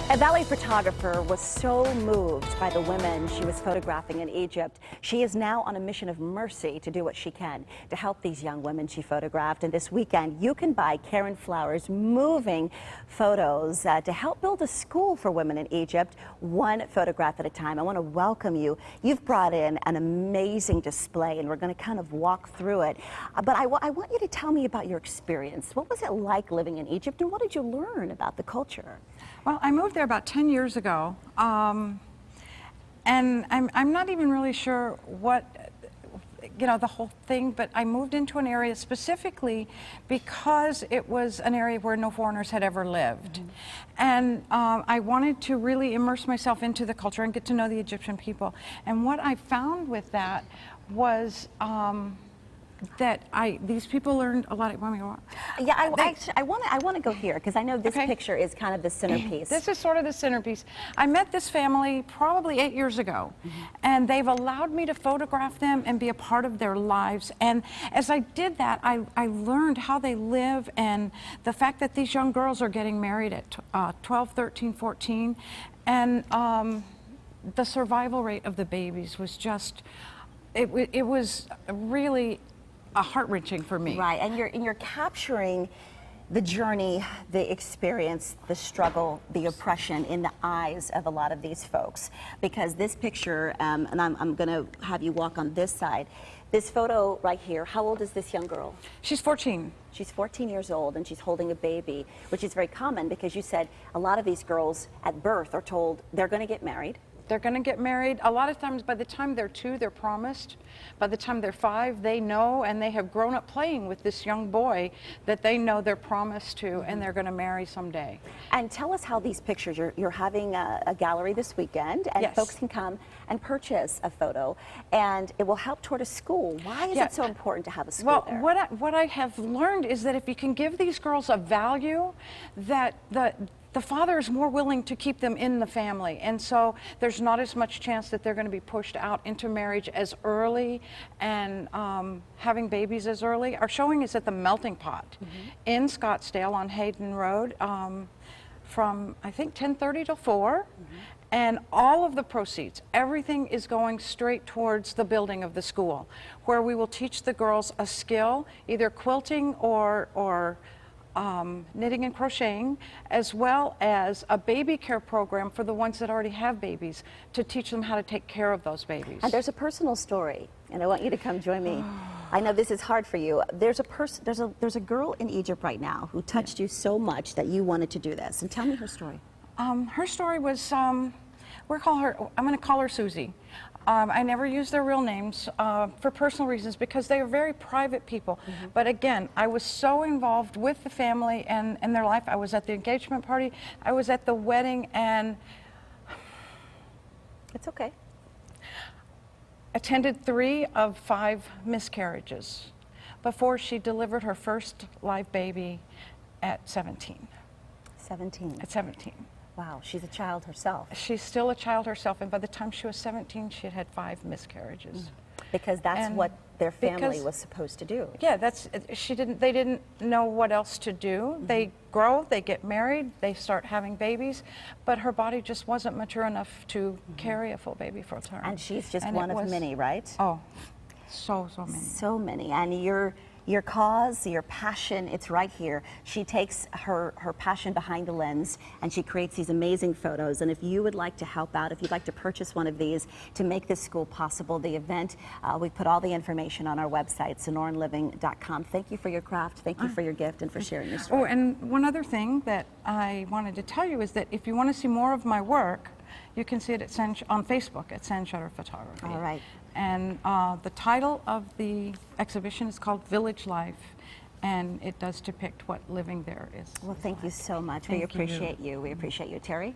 A ballet photographer was so moved by the women she was photographing in Egypt. She is now on a mission of mercy to do what she can to help these young women she photographed. And this weekend, you can buy Karen Flower's moving photos to help build a school for women in Egypt, one photograph at a time. I want to welcome you. You've brought in an amazing display, and we're going to kind of walk through it. But I want you to tell me about your experience. What was it like living in Egypt, and what did you learn about the culture? Well, I moved there about 10 years ago, and I'm not even really sure what, the whole thing, but I moved into an area specifically because it was an area where no foreigners had ever lived. Mm-hmm. And I wanted to really immerse myself into the culture and get to know the Egyptian people. And what I found with that was that these people learned a lot. Want me to go on? Yeah, I want to go here because I know this picture is kind of the centerpiece. This is sort of the centerpiece. I met this family probably 8 years ago, and they've allowed me to photograph them and be a part of their lives. And as I did that, I learned how they live and the fact that these young girls are getting married at 12, 13, 14, and the survival rate of the babies was just, it was really heart-wrenching for me. Right, and you're capturing the journey, the experience, the struggle, the oppression in the eyes of a lot of these folks. Because this picture, and I'm going to have you walk on this side. This photo right here, how old is this young girl? She's 14. She's 14 years old, and she's holding a baby, which is very common because you said a lot of these girls at birth are told they're going to get married. They're going to get married. A lot of times, by the time they're 2, they're promised. By the time they're 5, they know, and they have grown up playing with this young boy that they know they're promised to, and they're going to marry someday. And tell us how these pictures, you're having a gallery this weekend, and folks can come and purchase a photo, and it will help toward a school. Why is it so important to have a school there? Well, what I have learned is that if you can give these girls a value, that the father is more willing to keep them in the family, and so there's not as much chance that they're going to be pushed out into marriage as early and having babies as early. Our showing is at the Melting Pot in Scottsdale on Hayden Road from, I think, 10:30 to 4. And all of the proceeds, everything is going straight towards the building of the school, where we will teach the girls a skill, either quilting or knitting and crocheting, as well as a baby care program for the ones that already have babies to teach them how to take care of those babies. And there's a personal story, and I want you to come join me. I know this is hard for you. There's a girl in Egypt right now who touched you so much that you wanted to do this. And tell me her story. Her story was, I'm going to call her Susie. I never use their real names for personal reasons because they are very private people. But again, I was so involved with the family and their life. I was at the engagement party, I was at the wedding, and it's okay. Attended 3 of 5 miscarriages before she delivered her first live baby at 17. 17? At 17. Wow, she's a child herself. She's still a child herself, and by the time she was 17, she had had 5 miscarriages. Because that's what their family was supposed to do. Yeah, they didn't know what else to do. They grow, they get married, they start having babies, but her body just wasn't mature enough to carry a full baby full term. And she's just one of many, right? Oh, so many. So many. And your cause, your passion, it's right here. She takes her passion behind the lens and she creates these amazing photos. And if you would like to help out, if you'd like to purchase one of these to make this school possible, the event, we put all the information on our website, sonoranliving.com. Thank you for your craft. Thank you for your gift and for sharing your story. Oh, and one other thing that I wanted to tell you is that if you want to see more of my work, you can see it on Facebook at Sandshutter Photography. All right. And the title of the exhibition is called Village Life, and it does depict what living there is. Well, thank you so much. We appreciate you. We appreciate you. Terry?